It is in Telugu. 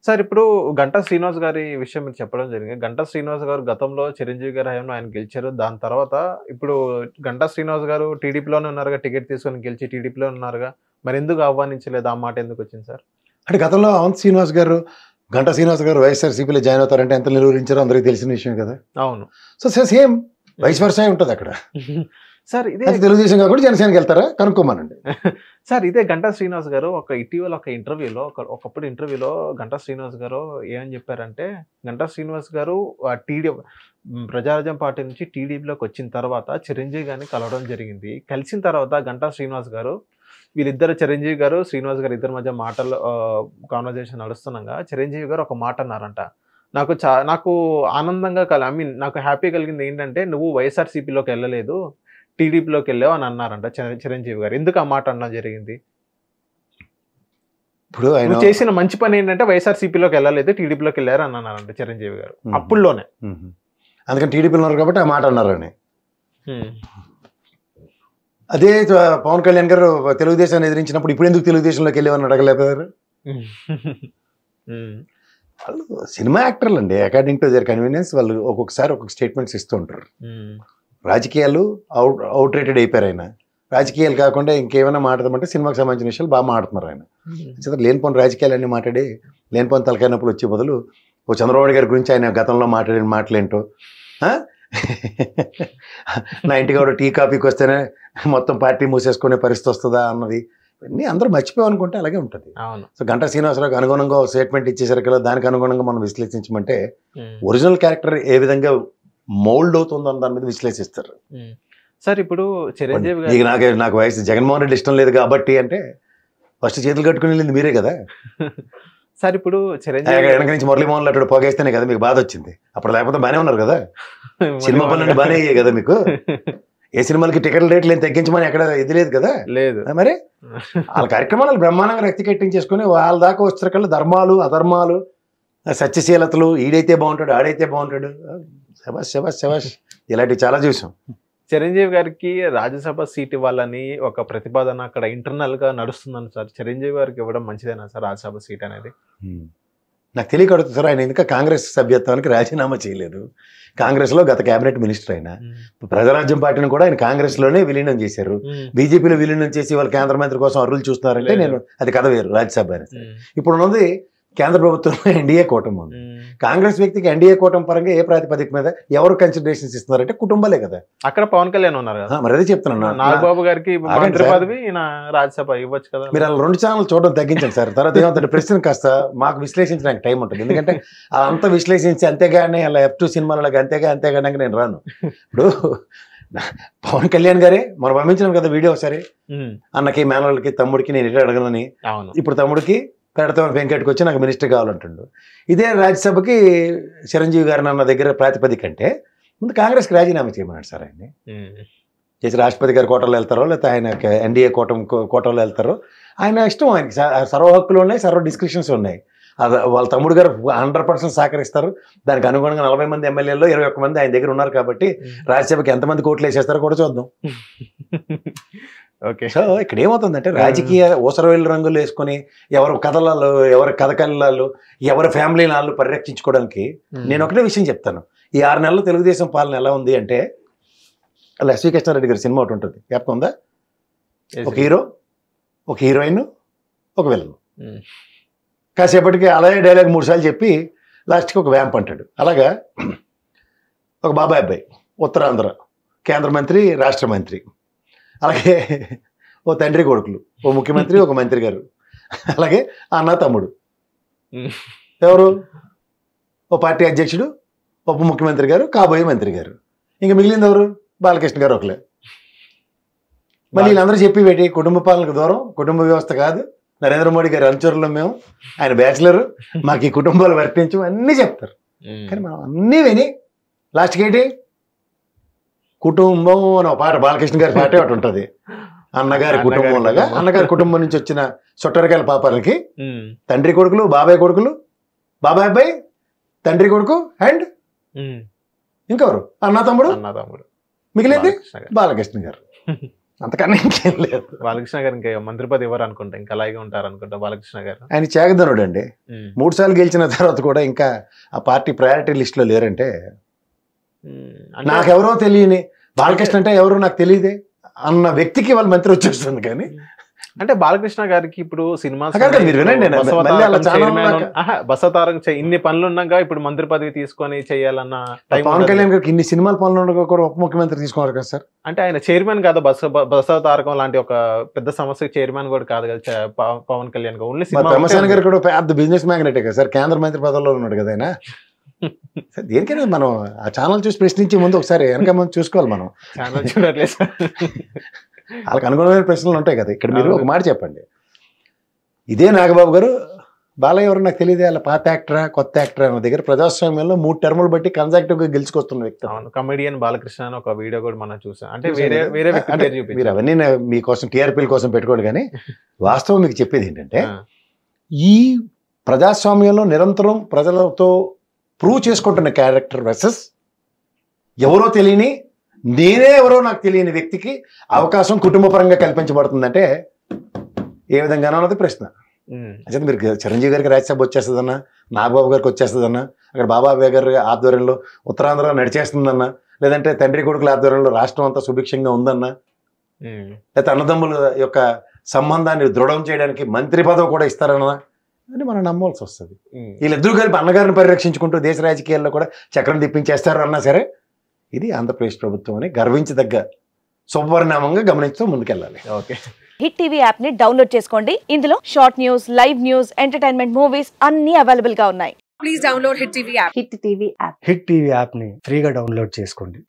సార్ ఇప్పుడు 'గంటా శ్రీనివాస్' గారి విషయం మీరు చెప్పడం జరిగింది. 'గంటా శ్రీనివాస్' గారు గతంలో 'చిరంజీవి' గారి హయాంలో ఆయన గెలిచారు. దాని తర్వాత ఇప్పుడు 'గంటా శ్రీనివాస్' గారు టీడీపీలోనే ఉన్నారుగా, టికెట్ తీసుకొని గెలిచి టీడీపీలోనే ఉన్నారుగా. మరెందుకు ఆహ్వానించలేదు? ఆ మాట ఎందుకొచ్చింది సార్? అంటే గతంలో అవంతి శ్రీనివాస్ గారు, గంటా శ్రీనివాస్ గారు వైఎస్ఆర్సీపీలో జాయిన్ అవుతారంటే ఎంత నిలువరించారో అందరికీ తెలిసిన విషయం కదా. అవును. సో సేమ్ వైస్ వర్సా ఉంటుంది అక్కడ. సార్ ఇదే తెలుగుదేశం కాకుండా జనసేనకి వెళ్తారా కనుక్కోమనండి. సార్ ఇదే 'గంటా శ్రీనివాస్' గారు ఇటీవల ఒక ఇంటర్వ్యూలో ఒకప్పుడు ఇంటర్వ్యూలో 'గంటా శ్రీనివాస్' గారు ఏమని చెప్పారంటే, 'గంటా శ్రీనివాస్' గారు ప్రజారాజ్యం పార్టీ నుంచి టీడీపీలోకి వచ్చిన తర్వాత చిరంజీవి గారిని కలవడం జరిగింది. కలిసిన తర్వాత 'గంటా శ్రీనివాస్' గారు వీళ్ళిద్దరు, చిరంజీవి గారు, శ్రీనివాస్ గారు ఇద్దరి మధ్య మాటలు కాన్వర్జేషన్ నడుస్తుండగా చిరంజీవి గారు ఒక మాట అన్నారంట. నాకు ఆనందంగా నాకు హ్యాపీ కలిగింది ఏంటంటే, నువ్వు వైఎస్ఆర్సీపీలోకి వెళ్ళలేదు, టీడీపీలోకి వెళ్ళావు అని అన్నారంట చిరంజీవి గారు. ఎందుకు ఆ మాట అనడం జరిగింది? ఇప్పుడు ఆయన చేసిన మంచి పని ఏంటంటే వైఎస్ఆర్సీపీలోకి వెళ్ళలేదు, టీడీపీలోకి వెళ్ళారు అని అన్నారంట చిరంజీవి గారు అప్పుడులోనే. అందుకని టీడీపీలో ఉన్నారు కాబట్టి ఆ మాట అన్నారని. అదే పవన్ కళ్యాణ్ గారు తెలుగుదేశాన్ని ఎదిరించినప్పుడు ఇప్పుడు ఎందుకు తెలుగుదేశంలోకి వెళ్ళేవని అడగలేకపోయారు. వాళ్ళు సినిమా యాక్టర్లు అండి, అకార్డింగ్ టు దేర్ కన్వీనియన్స్ వాళ్ళు ఒక్కొక్కసారి ఒక్కొక్క స్టేట్మెంట్స్ ఇస్తూ ఉంటారు. రాజకీయాలు అవుట్ రేటెడ్ అయిపోయారు ఆయన. రాజకీయాలు కాకుండా ఇంకేమైనా మాట్లాడమంటే సినిమాకి సంబంధించిన విషయాలు బాగా మాట్లాడుతున్నారు ఆయన. లేనిపోని రాజకీయాలన్నీ మాట్లాడి లేనిపోని తలకాయనప్పుడు వచ్చే బదులు ఓ చంద్రబాబు గారి గురించి ఆయన గతంలో మాట్లాడిన మాటలేంటో, నా ఇంటికి కూడా టీ కాఫీకి వస్తేనే మొత్తం పార్టీ మూసేసుకునే పరిస్థితి వస్తుందా అన్నది ఇవన్నీ అందరూ మర్చిపోయామనుకుంటే అలాగే ఉంటుంది. సో గంటా శ్రీనివాసరావుకి అనుగుణంగా స్టేట్మెంట్ ఇచ్చేసరికి దానికి అనుగుణంగా మనం విశ్లేషించమంటే ఒరిజినల్ క్యారెక్టర్ ఏ విధంగా మౌల్డ్ అవుతుందో దాని మీద విశ్లేషిస్తారు. సార్ ఇప్పుడు చిరంజీవి నాకు వయసు జగన్మోహన్ రెడ్డి ఇష్టం లేదు కాబట్టి అంటే ఫస్ట్ చేతులు కట్టుకుని వెళ్ళింది మీరే కదా. సార్ ఇప్పుడు చిరంజీవి వెనక నుంచి మురళీమోహన్ అటు పొగేస్తేనే కదా మీకు బాధ వచ్చింది. అప్పుడు లేకపోతే బాగానే ఉన్నారు కదా, సినిమా పనులు బాగానే అయ్యాయి కదా మీకు. ఏ సినిమాలకి టికెట్ల రేట్లు ఏం తగ్గించమని ఎక్కడ ఇది లేదు కదా. లేదు మరి వాళ్ళ కార్యక్రమాలు బ్రహ్మాండంగా రక్తి కట్టించేసుకుని వాళ్ళ దాకా వచ్చేసరికల్లా ధర్మాలు అధర్మాలు సత్యశీలతలు, ఈడైతే బాగుంటాడు ఆడైతే బాగుంటాడు, శబాష్ శబాష్ శబాష్ ఇలాంటివి చాలా చూసాం. చిరంజీవి గారికి రాజ్యసభ సీట్ ఇవ్వాలని ఒక ప్రతిపాదన అక్కడ ఇంటర్నల్ గా నడుస్తుందని సార్. చిరంజీవి గారికి ఇవ్వడం మంచిదేనా సార్ రాజ్యసభ సీట్ అనేది? నాకు తెలియకడుతుంది సార్. ఆయన ఇంకా కాంగ్రెస్ సభ్యత్వానికి రాజీనామా చేయలేదు. కాంగ్రెస్లో గత కేబినెట్ మినిస్టర్ అయినా ప్రజారాజ్యం పార్టీని కూడా ఆయన కాంగ్రెస్లోనే విలీనం చేశారు. బీజేపీలో విలీనం చేసి వాళ్ళ కేంద్ర మంత్రి కోసం అర్రులు చూస్తున్నారంటే నేను అది కథ వేరు. రాజ్యసభ అనేది ఇప్పుడు ఉన్నది కేంద్ర ప్రభుత్వంలో ఎన్డీఏ కూటమి ఉంది. కాంగ్రెస్ వ్యక్తికి ఎన్డీఏ కూటమి పరంగా ఏ ప్రాతిపదిక మీద ఎవరు కన్సిడరేషన్స్ ఇస్తున్నారంటే కుటుంబాలే కదా. అక్కడ పవన్ కళ్యాణ్ ఉన్నారు కదా. మరి అదే చెప్తున్నాను, నాగబాబు గారికి మంత్రి పదవి రాజ్యసభ ఇవ్వచ్చు కదా. మీరు అలా 2 ఛానల్ చూడడం తగ్గించండి సార్. తర్వాత ఏమవుతుంది, ప్రశ్న కాస్త మాకు విశ్లేషించడానికి టైం ఉంటుంది. ఎందుకంటే అంతా విశ్లేషించి అంతేగానే అలా F2 సినిమాలకి అంతేగానే నేను రాను. ఇప్పుడు పవన్ కళ్యాణ్ గారే మనం పంపించినాం కదా వీడియో ఒకసారి, అన్నకి మేనల్కి తమ్ముడికి నేను ఎటు అడగనని, ఇప్పుడు తమ్ముడికి పెడతామని వెంకటకి వచ్చి నాకు మినిస్టర్ కావాలంటుండు. ఇదే రాజ్యసభకి చిరంజీవి గారిని అన్న దగ్గర ప్రాతిపదిక అంటే ముందు కాంగ్రెస్కి రాజీనామా చేయమన్నాడు సార్ ఆయన్ని. చేసి రాష్ట్రపతి గారి కోటలో వెళ్తారో లేకపోతే ఆయన ఎన్డీఏ కోటలో వెళ్తారో ఆయన ఇష్టం. ఆయనకి సర్వ హక్కులు ఉన్నాయి, సర్వ డిస్క్రిప్షన్స్ ఉన్నాయి. వాళ్ళ తమ్ముడు గారు 100% సహకరిస్తారు. దానికి అనుగుణంగా 40 మంది ఎమ్మెల్యేల్లో 21 మంది ఆయన దగ్గర ఉన్నారు కాబట్టి రాజ్యసభకి ఎంతమంది కోట్లు వేసేస్తారో కూడా చూద్దాం. ఓకే. సో ఇక్కడ ఏమవుతుందంటే రాజకీయ ఊసరవేలు రంగులు వేసుకొని ఎవరి కథలాలు, ఎవరి కథకళాలు, ఎవరి ఫ్యామిలీ నాళ్ళు పరిరక్షించుకోవడానికి నేను ఒకటే విషయం చెప్తాను. ఈ 6 నెలలు తెలుగుదేశం పాలన ఎలా ఉంది అంటే, అలా ఎస్వి కృష్ణారెడ్డి గారి సినిమా ఒకటి ఉంటుంది, జ్ఞాపకం ఉందా? ఒక హీరో, ఒక హీరోయిన్, ఒక విలన్. కాసేపటికి అలాగే డైలాగ్ 3 సార్లు చెప్పి లాస్ట్కి ఒక వ్యాంప్ అంటాడు. అలాగా ఒక బాబాయ్ అబ్బాయి, ఉత్తరాంధ్ర కేంద్ర మంత్రి, రాష్ట్ర మంత్రి, అలాగే ఓ తండ్రి కొడుకులు, ఓ ముఖ్యమంత్రి, ఒక మంత్రి గారు, అలాగే అన్న తమ్ముడు, ఎవరు ఓ పార్టీ అధ్యక్షుడు, ఉప ముఖ్యమంత్రి గారు, కాబోయే మంత్రి గారు, ఇంకా మిగిలింది ఎవరు? బాలకృష్ణ గారు ఒకలే. మళ్ళీ వీళ్ళందరూ చెప్పి పెట్టి కుటుంబ పాలనకు దూరం, కుటుంబ వ్యవస్థ కాదు, నరేంద్ర మోడీ గారి అనుచరులు మేము, ఆయన బ్యాచిలరు, మాకు ఈ కుటుంబాలు వర్తించు అన్నీ చెప్తారు. కానీ మనం అన్నీ విని లాస్ట్కి ఏంటి, కుటుంబం అని పాట, బాలకృష్ణ గారి పాటే ఒకటి ఉంటుంది, అన్నగారి కుటుంబం లాగా. అన్నగారి కుటుంబం నుంచి వచ్చిన సొట్టరికాయల పాపాలకి తండ్రి కొడుకులు, బాబాయ్ కొడుకులు, బాబాయ్ అబ్బాయి, తండ్రి కొడుకు అండ్ ఇంకెవరు? అన్న తమ్ముడు, మిగిలింది బాలకృష్ణ గారు. అంతకన్నా ఇంకేం లేదు. బాలకృష్ణ గారు ఇంకా మంత్రి పదవి ఇవ్వరు అనుకుంటా, ఇంకా అలాగే ఉంటారు అనుకుంటా బాలకృష్ణ గారు. ఆయన చేగదనుడు అండి. 3 సార్లు గెలిచిన తర్వాత కూడా ఇంకా ఆ పార్టీ ప్రయారిటీ లిస్ట్ లో లేరంటే నాకెవరో తెలియని బాలకృష్ణ అంటే ఎవరో నాకు తెలియదే అన్న వ్యక్తికి వాళ్ళ మంత్రి వచ్చేస్తుంది. కానీ అంటే బాలకృష్ణ గారికి ఇప్పుడు సినిమా మీరు వినండి, బసవతారం ఇన్ని పనులు ఉన్నాగా ఇప్పుడు మంత్రి పదవి తీసుకొని చేయాలన్న పవన్ కళ్యాణ్ గారికి ఇన్ని సినిమాల పనులు ఉండగా కూడా ఉప ముఖ్యమంత్రి తీసుకోవాలి కదా సార్. అంటే ఆయన చైర్మన్ కాదు, బసవతారకం లాంటి ఒక పెద్ద సమస్యకి చైర్మన్ కూడా కాదు కదా పవన్ కళ్యాణ్ గారు. ఓన్లీ పెమ్మసాని గారు కూడా పెద్ద బిజినెస్ మ్యాగ్నెటే కదా సార్, కేంద్ర మంత్రి పదవిలో ఉన్నాడు కదా ఆయన. దేనికైనా మనం ఆ ఛానల్ చూసి ప్రశ్నించే ముందు ఒకసారి వెనక ముందు చూసుకోవాలి. మనం ఛానల్ చూడట్లేదు సార్, వాళ్ళకి అనుగుణమైన ప్రశ్నలు ఉంటాయి కదా. ఇక్కడ మీరు ఒక మాట చెప్పండి, ఇదే నాగబాబు గారు బాలయ్య ఎవరు నాకు తెలియదు, అలా పాత యాక్టరా కొత్త యాక్టరా అన్న దగ్గర ప్రజాస్వామ్యంలో 3 టర్ములు బట్టి కన్సాక్టివ్ గా గెలుచుకొస్తున్న వ్యక్తి. కమెడియన్ బాలకృష్ణ అని ఒక వీడియో కూడా మనం చూసాం. అంటే వేరే మీరు అవన్నీ మీకోసం టీఆర్పీల కోసం పెట్టుకోండి, కానీ వాస్తవం మీకు చెప్పేది ఏంటంటే ఈ ప్రజాస్వామ్యంలో నిరంతరం ప్రజలతో ప్రూవ్ చేసుకుంటున్న క్యారెక్టర్ వర్సెస్ ఎవరో తెలియని నేనే ఎవరో నాకు తెలియని వ్యక్తికి అవకాశం కుటుంబపరంగా కల్పించబడుతుందంటే ఏ విధంగానో అన్నది ప్రశ్న. అంటే మీరు చిరంజీవి గారికి రాజ్యసభ వచ్చేస్తుందన్నా, నాగబాబు గారికి వచ్చేస్తుందన్నా, అక్కడ బాబాబాయ్ గారి ఆధ్వర్యంలో ఉత్తరాంధ్ర నడిచేస్తుందన్నా, లేదంటే తండ్రి కొడుకుల ఆధ్వర్యంలో రాష్ట్రం అంతా సుభిక్షంగా ఉందన్నా, లేకపోతే అన్నదమ్ముల యొక్క సంబంధాన్ని దృఢం చేయడానికి మంత్రి పదవి కూడా ఇస్తారన్నా అని మనం నమ్మాల్సి వస్తుంది. వీళ్ళిద్దరూ కలిపి అన్నగారిని పరిరక్షించుకుంటూ దేశ రాజకీయాల్లో కూడా చక్రం తిప్పించేస్తారు అన్నా సరే ఇది ఆంధ్రప్రదేశ్ ప్రభుత్వం అని గర్వించదగ్గ శుభపరిణామంగా గమనించుతూ ముందుకెళ్ళాలి. ఓకే, హిట్ టీవీ యాప్ ని డౌన్లోడ్ చేసుకోండి. ఇందులో short news, live news, entertainment movies అన్ని అవైలబుల్ గా ఉన్నాయి. Please download hit TV app. Hit TV app ని ఫ్రీగా డౌన్లోడ్ చేసుకోండి.